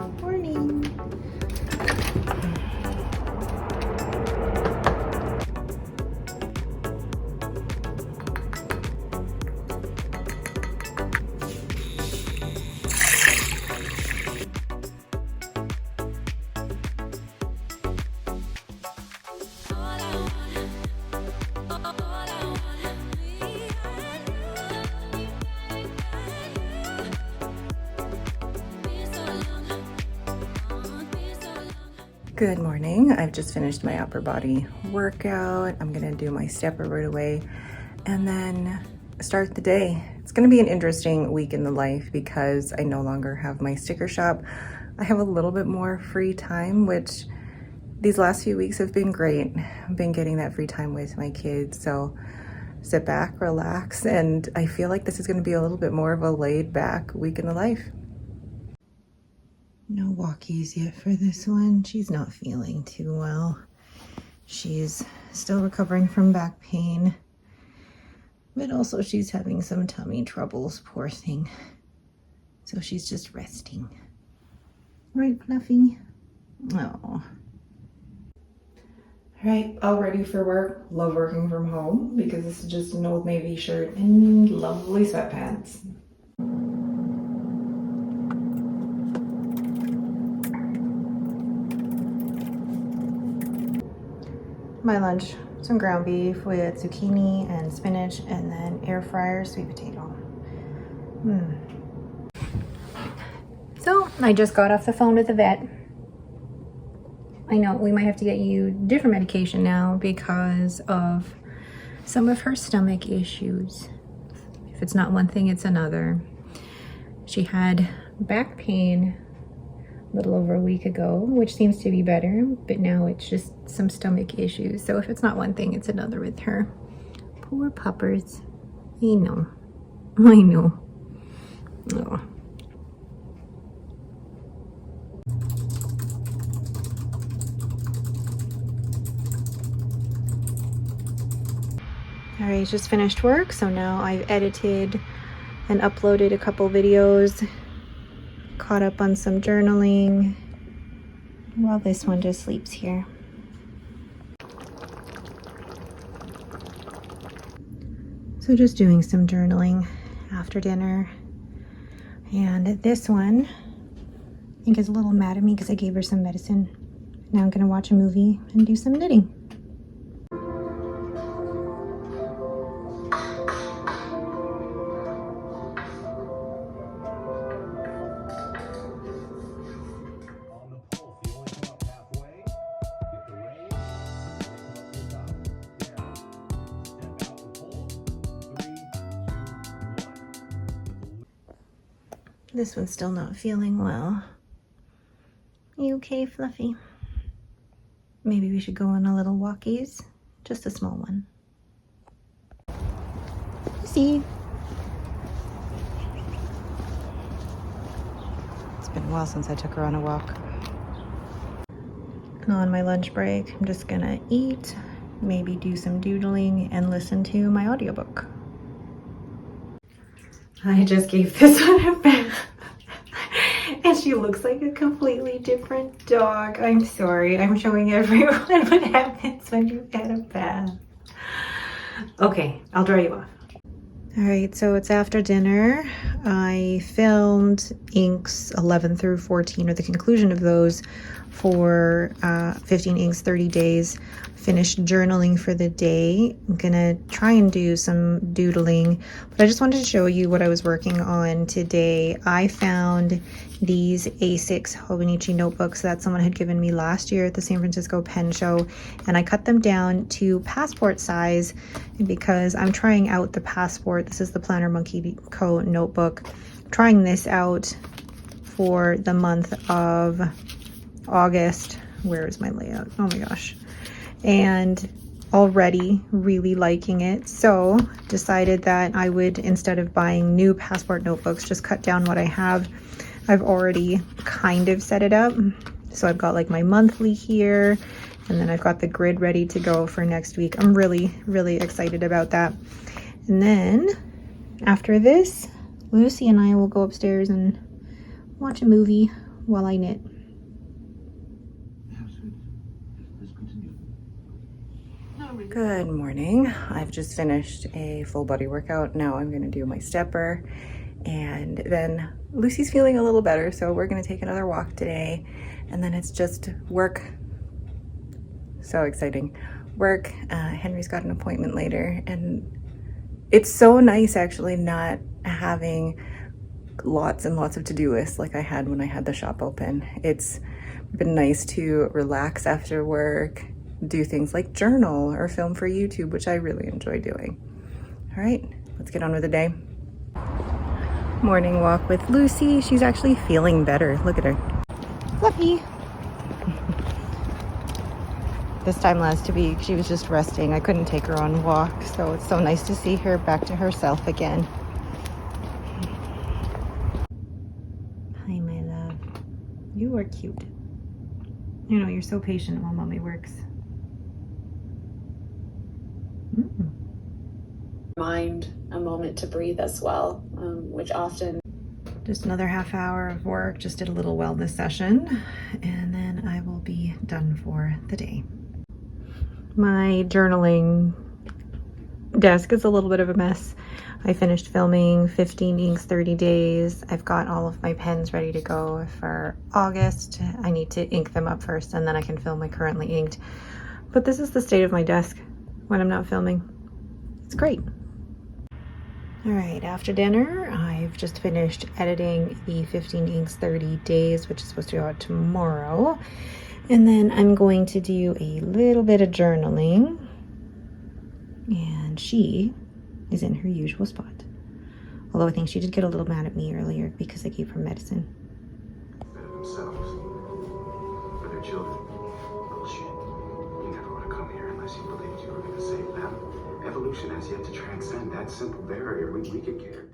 Morning. Good morning. I've just finished my upper body workout. I'm gonna do my stepper right away and then start the day. It's gonna be an interesting week in the life because I no longer have my sticker shop. I have a little bit more free time, which these last few weeks have been great. I've been getting that free time with my kids, so sit back, relax, and I feel like this is gonna be a little bit more of a laid back week in the life. No walkies yet for this one. She's not feeling too well. She's still recovering from back pain, but also she's having some tummy troubles, poor thing. So she's just resting. Right, Fluffy? Oh. All right, all ready for work. Love working from home because this is just an Old Navy shirt and lovely sweatpants. My lunch, some ground beef with zucchini and spinach, and then air fryer sweet potato. So I just got off the phone with the vet. I know we might have to get you different medication now because of some of her stomach issues. If it's not one thing, it's another. She had back pain a little over a week ago, which seems to be better, but now it's just some stomach issues. So if it's not one thing, it's another with her. Poor puppers. I know. Oh. All right, just finished work. So now I've edited and uploaded a couple videos, caught up on some journaling, while this one just sleeps here. So just doing some journaling after dinner. And this one, I think is a little mad at me because I gave her some medicine. Now I'm gonna watch a movie and do some knitting. This one's still not feeling well. You okay, Fluffy? Maybe we should go on a little walkies. Just a small one. See? It's been a while since I took her on a walk. On my lunch break, I'm just gonna eat, maybe do some doodling, and listen to my audiobook. I just gave this one a bath. And she looks like a completely different dog. I'm sorry. I'm showing everyone what happens when you get a bath. Okay, I'll dry you off. All right, so it's after dinner. I filmed inks 11 through 14, or the conclusion of those, for 15 inks, 30 days. Finished journaling for the day. I'm gonna try and do some doodling, but I just wanted to show you what I was working on today. I found these A6 Hobonichi notebooks that someone had given me last year at the San Francisco Pen Show, and I cut them down to passport size because I'm trying out the Passport. This is the Planner Monkey Co. notebook. I'm trying this out for the month of August. Where is my layout? Oh my gosh. And already really liking it, so decided that I would, instead of buying new Passport notebooks, just cut down what I have. I've already kind of set it up, so I've got like my monthly here, and then I've got the grid ready to go for next week. I'm really excited about that. And then after this, Lucy and I will go upstairs and watch a movie while I knit. Good morning. I've just finished a full body workout. Now I'm gonna do my stepper, and then Lucy's feeling a little better, so we're gonna take another walk today, and then it's just work. So exciting. Work. Henry's got an appointment later, and it's so nice actually not having lots and lots of to-do lists like I had when I had the shop open. It's been nice to relax after work, do things like journal or film for YouTube, which I really enjoy doing. All right, let's get on with the day. Morning walk with Lucy. She's actually feeling better. Look at her. Fluffy. This time last week, she was just resting. I couldn't take her on a walk, so it's so nice to see her back to herself again. Hi, my love. You are cute. You know, you're so patient while mommy works. Mind a moment to breathe as well, which often. Just another half hour of work. Just did a little wellness session, and then I will be done for the day. My journaling desk is a little bit of a mess. I finished filming 15 inks 30 days. I've got all of my pens ready to go for August. I need to ink them up first, and then I can film my currently inked. But this is the state of my desk when I'm not filming. It's great. All right, after dinner, I've just finished editing the 15 inks 30 days, which is supposed to go out tomorrow. And then I'm going to do a little bit of journaling. And she is in her usual spot. Although I think she did get a little mad at me earlier because I gave her medicine. Better themselves. For their children. Bullshit. You never would have come here unless you believed you were going to save them. Evolution has yet to transcend that simple barrier. We could care.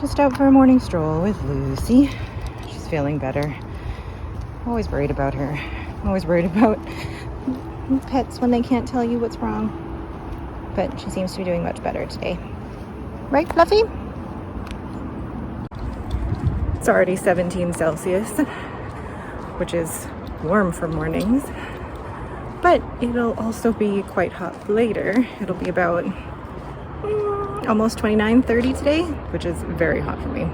Just out for a morning stroll with Lucy. She's feeling better. I'm always worried about her. I'm always worried about pets when they can't tell you what's wrong. But she seems to be doing much better today. Right, Fluffy? It's already 17 Celsius, which is warm for mornings. But it'll also be quite hot later. It'll be about almost 29, 30 today, which is very hot for me.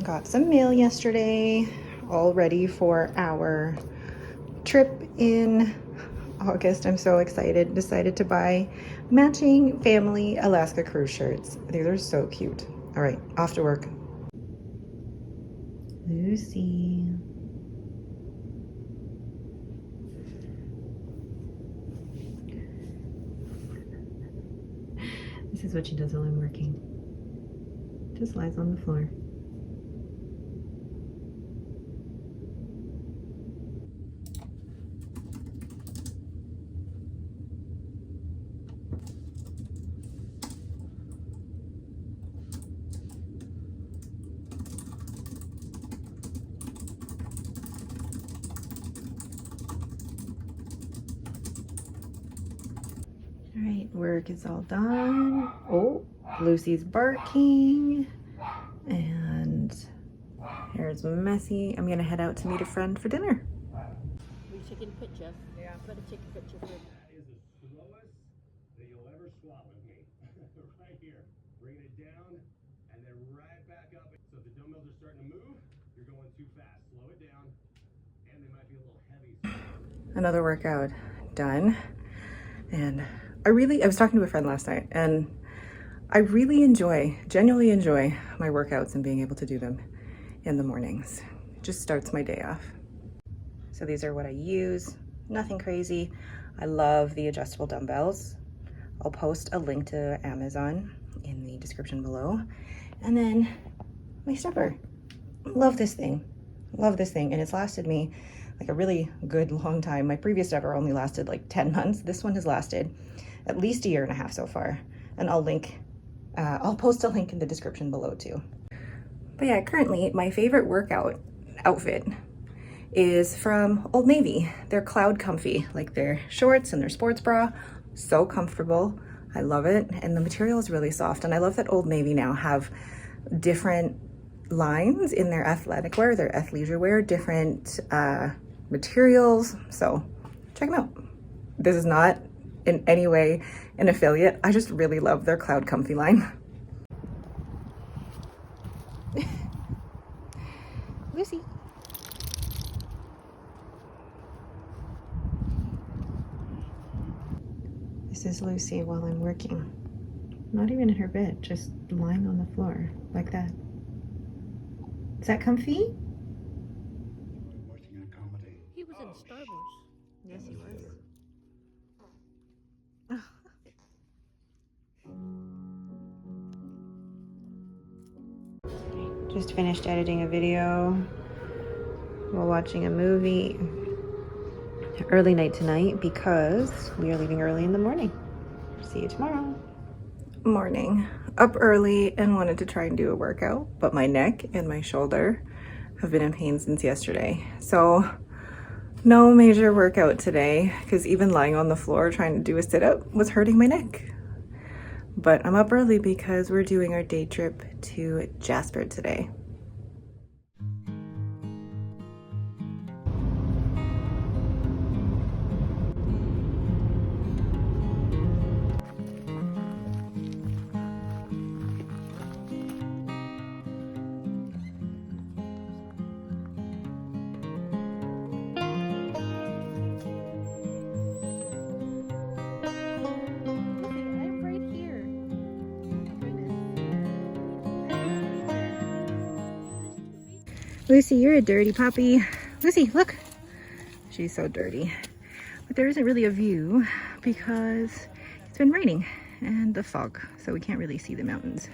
Got some mail yesterday, all ready for our trip in August. I'm so excited. Decided to buy matching family Alaska cruise shirts. These are so cute. All right, off to work. Lucy. This is what she does while I'm working. Just lies on the floor. All right, work is all done. Oh, Lucy's barking. And here's Messy. I'm gonna head out to meet a friend for dinner. We're taking a picture. Yeah. Better take a picture for him. That is the slowest that you'll ever swallow me. Right here. Bring it down and then right back up. So if the dumbbells are starting to move, you're going too fast. Slow it down. And they might be a little heavy. Another workout done. And I was talking to a friend last night, and I really genuinely enjoy my workouts and being able to do them in the mornings. It just starts my day off. So these are what I use. Nothing crazy. I love the adjustable dumbbells. I'll post a link to Amazon in the description below. And then my stepper. Love this thing. And it's lasted me like a really good long time. My previous ever only lasted like 10 months. This one has lasted at least a year and a half so far. And I'll post a link in the description below too. But yeah, currently my favorite workout outfit is from Old Navy. They're Cloud Comfy, like their shorts and their sports bra, so comfortable. I love it. And the material is really soft. And I love that Old Navy now have different lines in their athletic wear, their athleisure wear, different materials. So check them out. This is not in any way an affiliate. I just really love their Cloud Comfy line. Lucy. This is Lucy while I'm working. Not even in her bed, just lying on the floor like that. Is that comfy? Watching a comedy. He was in Star Wars. Yes, he was. Just finished editing a video while watching a movie. Early night tonight because we are leaving early in the morning. See you tomorrow. Morning. Up early and wanted to try and do a workout, but my neck and my shoulder have been in pain since yesterday. So no major workout today because even lying on the floor trying to do a sit-up was hurting my neck. But I'm up early because we're doing our day trip to Jasper today. I'm right here. Lucy, you're a dirty puppy. Lucy, look. She's so dirty. But there isn't really a view because it's been raining and the fog, so we can't really see the mountains.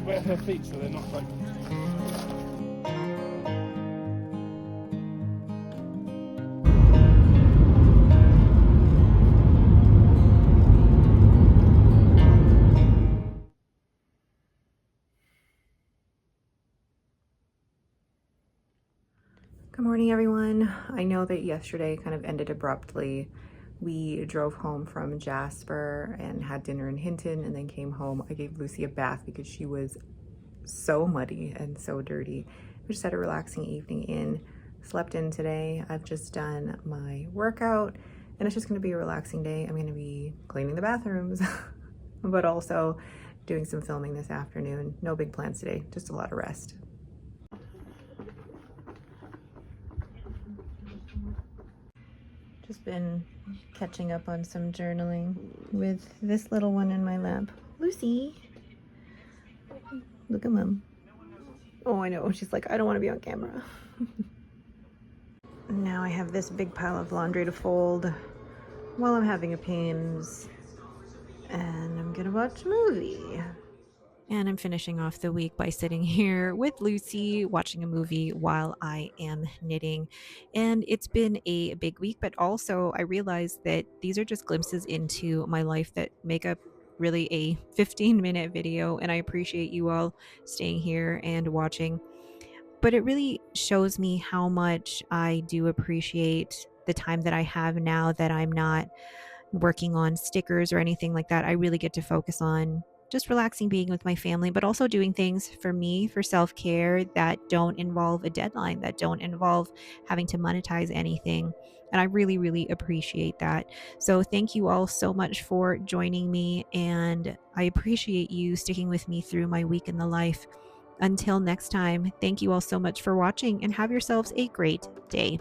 Wet her feet so they're not like. Good morning, everyone. I know that yesterday kind of ended abruptly. We drove home from Jasper and had dinner in Hinton and then came home. I gave Lucy a bath because she was so muddy and so dirty. We just had a relaxing evening in, slept in today. I've just done my workout and it's just gonna be a relaxing day. I'm gonna be cleaning the bathrooms, but also doing some filming this afternoon. No big plans today, just a lot of rest. Just been catching up on some journaling with this little one in my lap. Lucy, look at mom. Oh, I know. She's like, I don't want to be on camera. Now I have this big pile of laundry to fold while I'm having a pains, and I'm gonna watch a movie. And I'm finishing off the week by sitting here with Lucy, watching a movie while I am knitting. And it's been a big week, but also I realized that these are just glimpses into my life that make up really a 15-minute video. And I appreciate you all staying here and watching. But it really shows me how much I do appreciate the time that I have now that I'm not working on stickers or anything like that. I really get to focus on just relaxing, being with my family, but also doing things for me, for self-care, that don't involve a deadline, that don't involve having to monetize anything. And I really, really appreciate that. So thank you all so much for joining me, and I appreciate you sticking with me through my week in the life. Until next time, thank you all so much for watching, and have yourselves a great day.